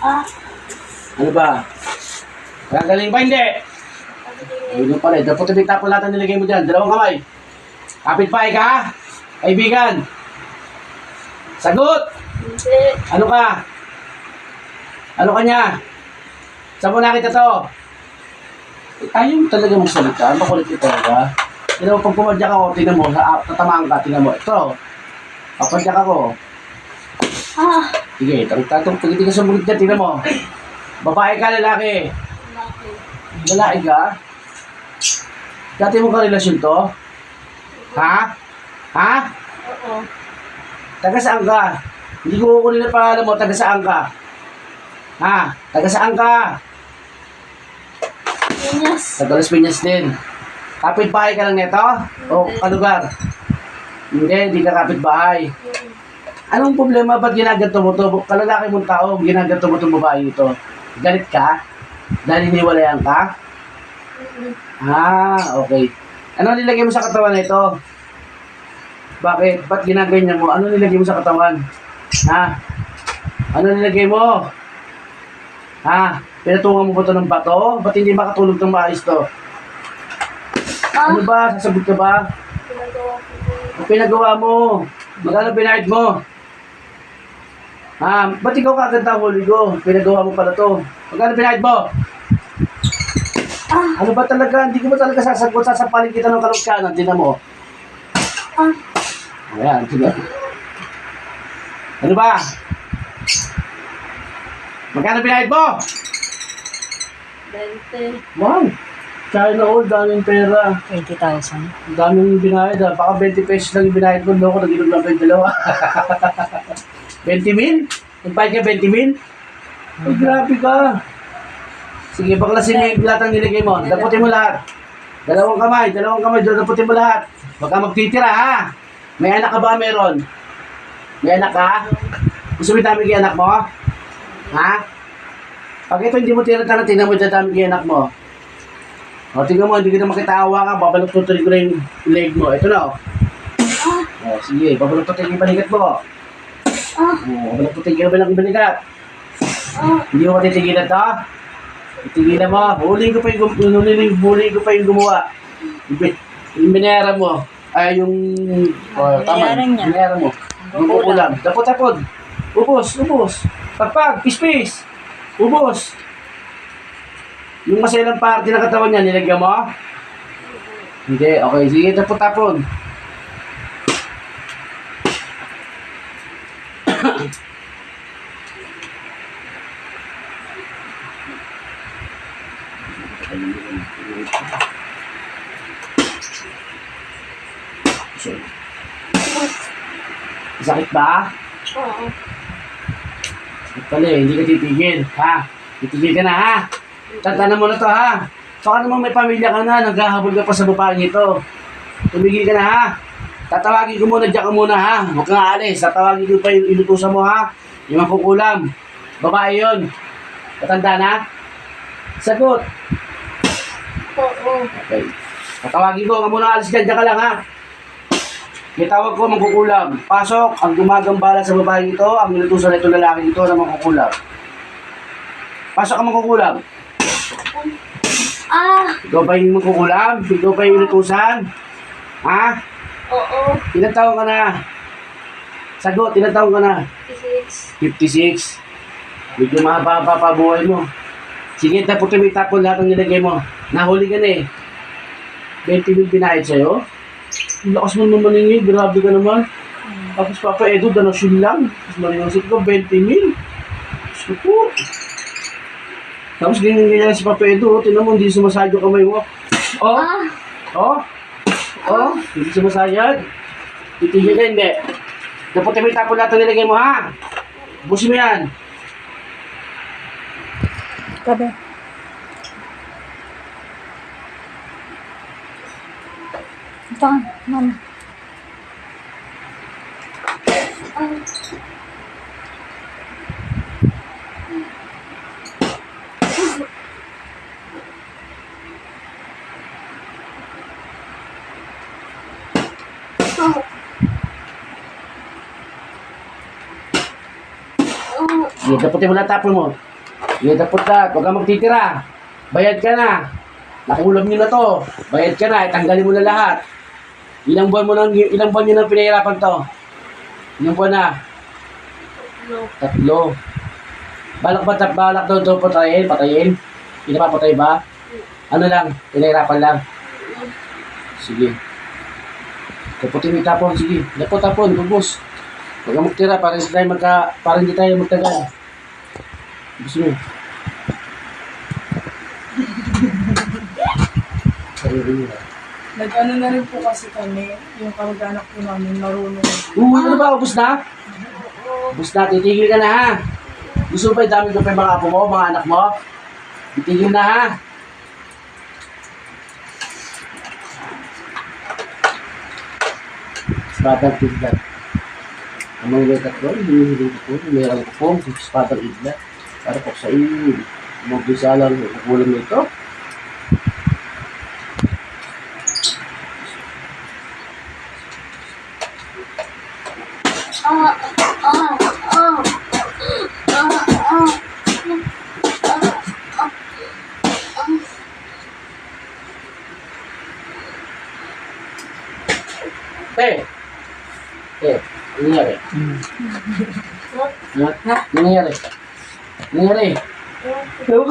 Ah, Ano ba? Gagaling ba hindi? Ayun pala, dapat yung tapon lahat ang nilagay mo dyan. Dalawang kamay. Kapit-bahay ka? Kaibigan? Sagot! hindi. Ano ka? Ano ka niya? Saan mo nakita to? Ayaw mo talaga magsalita. Makulit ka talaga. Tignan mo, pag pumadyak ako, tignan mo, tatamaan ka, tignan mo. Ito. Papadyak ako. Ah, Sige, tatong pag hindi ka sumunod dyan, tignan mo. Babae ka, lalaki. bakit? Lalaki ka? Dati mo ka relasyon to? Ha? Ha? Oo. Taga saan ka? Hindi ko kukunin na pangalan mo, taga saan ka? Ha? Taga saan ka? Pinyas. Taga Las Piñas din. Kapit-bahay ka lang neto? O kalugar? Hindi ka kapit-bahay. Anong problema? Ba't ginaganto mo to? Kalalaki mong tao, ginaganto mo itong babae ito. Galit ka? Dahil hiniwalayan ka? Okay. Ano nilagay mo sa katawan na ito? Bakit? Ba't ginaganyan mo? Ano nilagay mo sa katawan? Ha? Ano nilagay mo? Ha? Pinatungan mo ba ito ng bato? Ba't hindi makatulog ng maayos to? Ano ba? Sasagot ka ba? Pinagawa ko po. Ang pinagawa mo? Magkano binayad mo? Ha? Ba't ikaw kaganda ang huli ko? Pinagawa mo pala to. Magkano binayad mo? Ano ba talaga? Hindi ko ba talaga sasagot? Sasampalin kita ng kalungkanan. Tingnan mo. Ayan, sige. Ano ba? Magkano binayad mo? 20. Wow! China all, daming pera. 20,000. Ang daming binayad ha. Baka 20 pesos lang yung binayad mo. Loko, nag-inom lang kayo dalawa. 20 mil? Nagbayad ka 20 mil? Ay, grabe ka. Sige, baklasin mo yung lahat ang nilagay mo. Daputin mo lahat. Dalawang kamay, daputin mo lahat. Huwag ka magtitira ha. May anak ka ba meron? May anak ka? Gusto mo dami kay anak mo? Ha? Pag ito hindi mo tinatana, tingnan mo dami kay anak mo. O, tingnan mo, hindi ka na makitaawa ka, babalot-tutuloy ko na yung leg mo. Ito na, o. O, sige, babalot-tutuloy yung balikat mo. O, babalot-tutuloy ka na yung balikat. Hindi mo matitigilan to? Titigilan mo. Huli ko pa yung gumawa. Yung binayara mo. Ay, yung... tama. Binayaran niya. Binayara mo. Yung kukulam. Tapot. Ubos. Pagpag, pispis. Ubos. Yung maselang parte ng katawan niya, nilagyan mo? Hindi, okay. Sige, tapon. Sakit ba? Oo. Sakit pala eh, hindi ka titigil. Ha? Titigil ka na ha? Tatanan mo na to ha? Baka naman may pamilya ka na, naghahabol ka pa sa babaeng ito. Tumigil ka na ha? Tatawagin ko muna, diyan ka muna ha? Huwag kang aalis, tatawagin ko pa yung inutusan mo ha? Yung makukulam. Babae yun. Matanda na? Sagot. Oo. Okay. Tatawagin ko, huwag muna alis dyan, diyan ka lang ha? May tawag ko, mangkukulam. Pasok, ang gumagambala sa babaeng ito, ang inutusan na itong lalaki ito na mangkukulam. Pasok ang mangkukulam. Ikaw ba yung mangkukulam? Ikaw ba yung inutusan? Ha? Oo. Ilang taon ka na? Sagot, ilang taon ka na? 56. 56. Medyo mahaba pa buhay mo. Sige, tapon lahat ng nilagay mo. Nahuli ka na eh. 20 mil binayad sa'yo? Ang lakas mo naman ninyo, grabe ka naman. Tapos Papa Edo, donasyon lang. Tapos marinosip ko, 20 mil. Gusto po. Tapos ganyan si Papa Edo, tinan mo, hindi sumasayad yung kamay mo. Hindi sumasayad. Titigil ka, hindi. Dapat may tapon lahat ang nilagay mo, ha? Busin mo yan. Tabi. Ito, mama. Sige, dapat mo lahat tapon mo. Sige, dapot lahat. Huwag kang magtitira. Bayad ka na. Nakulam nyo na to. Bayad ka na. Tanggalin mo na lahat. Ilang buwan nyo nang pinahirapan to? Ilang buwan na? No. 3. Balak daw ito patayin? Patayin? Pinapapatay ba? Ano lang? Pinahirapan lang. Sige. Daputin mo itapon. Sige. Tapon. Bubos. Huwag kang magtira para hindi tayo magtagal. Gusto mo? Nag-ano na rin po kasi kami, yung kamag-anak po namin, marunong. Ano ba? Ubus na? Ubus na. Titigil ka na ha. Gusto mo ba dami ko pa yung mga apo mo, mga anak mo? Titigil na ha. Batang Idlat. Ang mga lekat ko, hindi ko po. Meron ko po, Batang Idlat. Para po sa iyo, mag-isa lang, kukulang mo ito. Ano nangyari? Ha? Ano nangyari? Ano nangyari?